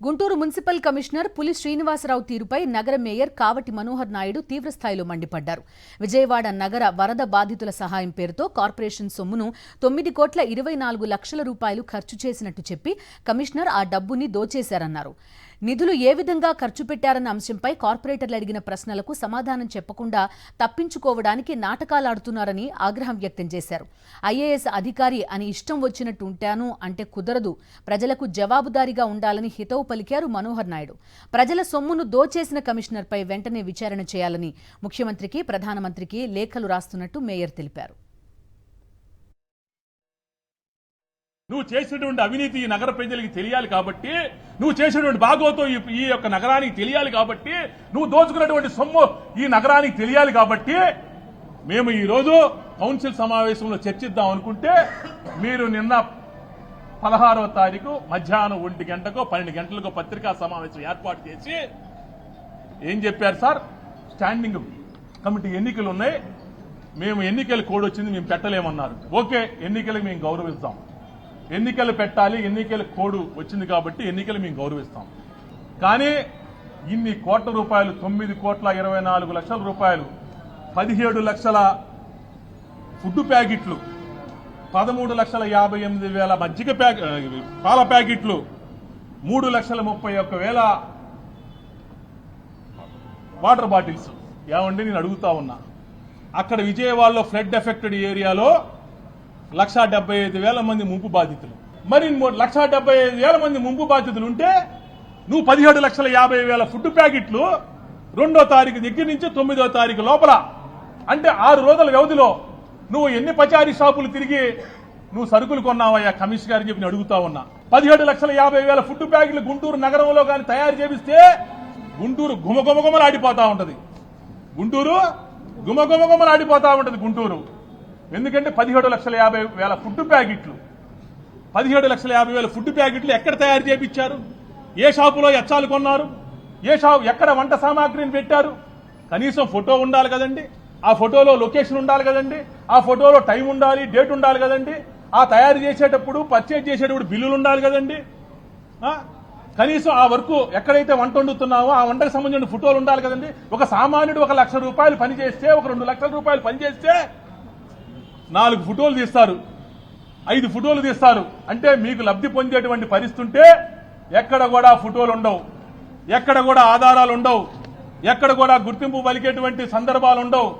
Guntur municipal commissioner పులి శ్రీనివాసరావు తీరుపై నగర మేయర్ కావటి మనోహర్ నాయుడు తీవ్రస్థాయిలో మండిపడ్డారు. విజయవాడ నగర వరద బాధితుల సహాయం పేరుతో కార్పొరేషన్ సొమ్మును 9,24,00,000 రూపాయలు ఖర్చు చేసినట్టు చెప్పి కమిషనర్ ఆ డబ్బుని దోచేశారన్నారు. నిధులు ఏ విధంగా ఖర్చు పెట్టారన్న అంశంపై కార్పొరేటర్లు అడిగిన ప్రశ్నలకు సమాధానం చెప్పకుండా తప్పించుకోవడానికి నాటకాలాడుతున్నారని ఆగ్రహం వ్యక్తం చేశారు. ఐఏఎస్ అధికారి అని ఇష్టం వచ్చినట్టు ఉంటాను అంటే కుదరదు, ప్రజలకు జవాబుదారీగా ఉండాలని హితవు పలికారు మనోహర్ నాయుడు. ప్రజల సొమ్మును దోచేసిన కమిషనర్పై వెంటనే విచారణ చేయాలని ముఖ్యమంత్రికి, ప్రధానమంత్రికి లేఖలు రాస్తున్నట్టు మేయర్ తెలిపారు. నువ్వు చేసినటువంటి అవినీతి ఈ నగర ప్రజలకి తెలియాలి కాబట్టి, నువ్వు చేసినటువంటి భాగవతం ఈ యొక్క నగరానికి తెలియాలి కాబట్టి, నువ్వు దోచుకున్నటువంటి సొమ్ము ఈ నగరానికి తెలియాలి కాబట్టి మేము ఈరోజు కౌన్సిల్ సమావేశంలో చర్చిద్దాం అనుకుంటే మీరు నిన్న 16వ తారీఖు మధ్యాహ్నం 1 గంటకో 12 గంటలకో పత్రికా సమావేశం ఏర్పాటు చేసి ఏం చెప్పారు సార్? స్టాండింగ్ కమిటీ ఎన్నికలు ఉన్నాయి, మేము ఎన్నికల కోడ్ వచ్చింది మేము పెట్టలేమన్నారు. ఓకే, ఎన్నికలకు మేము గౌరవిస్తాం, ఎన్నికలు పెట్టాలి, ఎన్నికల కోడ్ వచ్చింది కాబట్టి ఎన్నికలు మేము గౌరవిస్తాం. కానీ ఇన్ని కోట్ల రూపాయలు, 9,24,00,000 రూపాయలు, 17 లక్షల ఫుడ్ ప్యాకెట్లు, 13,58,000 మజ్జిగ పాల ప్యాకెట్లు, 3,31,000 వాటర్ బాటిల్స్. ఏమండి నేను అడుగుతా ఉన్నా, అక్కడ విజయవాడలో ఫ్లడ్ ఎఫెక్టెడ్ ఏరియాలో 1,75,000 మంది ముంపు బాధితులు. మరి 1,75,000 మంది ముంపు బాధితులు ఉంటే నువ్వు 17,50,000 ఫుడ్ ప్యాకెట్లు 2వ తారీఖు దగ్గర నుంచి 9వ తారీఖు లోపల, అంటే 6 రోజుల వ్యవధిలో నువ్వు ఎన్ని పచారీ షాపులు తిరిగి నువ్వు సరుకులు కొన్నావయ్యా కమిషనర్ గారిని చెప్పి అడుగుతా ఉన్నా. 17,50,000 ఫుడ్ ప్యాకెట్లు గుంటూరు నగరంలో కానీ తయారు చేపిస్తే గుంటూరు గుమగుమగుమలాడిపోతా ఉంటది. గుంటూరు గుమగుమగుమలాడిపోతా ఉంటది గుంటూరు. ఎందుకంటే 17,50,000 ఫుడ్ ప్యాకెట్లు, 17,50,000 ఫుడ్ ప్యాకెట్లు ఎక్కడ తయారు చేయించారు? ఏ షాపులో ఎచ్చాలు కొన్నారు? ఎక్కడ వంట సామాగ్రిని పెట్టారు? కనీసం ఫోటో ఉండాలి కదండి, ఆ ఫోటోలో లొకేషన్ ఉండాలి కదండి, ఆ ఫోటోలో టైం ఉండాలి, డేట్ ఉండాలి కదండి, ఆ తయారు చేసేటప్పుడు పర్చేజ్ చేసేటప్పుడు బిల్లులు ఉండాలి కదండి. కనీసం ఆ వరకు ఎక్కడైతే వంట వండుతున్నావో ఆ వంటకు సంబంధించిన ఫోటోలు ఉండాలి కదండి. ఒక సామాన్యుడు 1,00,000 రూపాయలు పని చేస్తే, ఒక 2 లక్షల రూపాయలు పని చేస్తే 4 ఫోటోలు తీస్తారు, 5 ఫోటోలు తీస్తారు. అంటే మీకు లబ్ధి పొందేటువంటి పరిస్థితి ఉంటే ఎక్కడ కూడా ఫోటోలు ఉండవు, ఎక్కడ కూడా ఆధారాలు ఉండవు, ఎక్కడ కూడా గుర్తింపు పలికేటువంటి సందర్భాలు ఉండవు.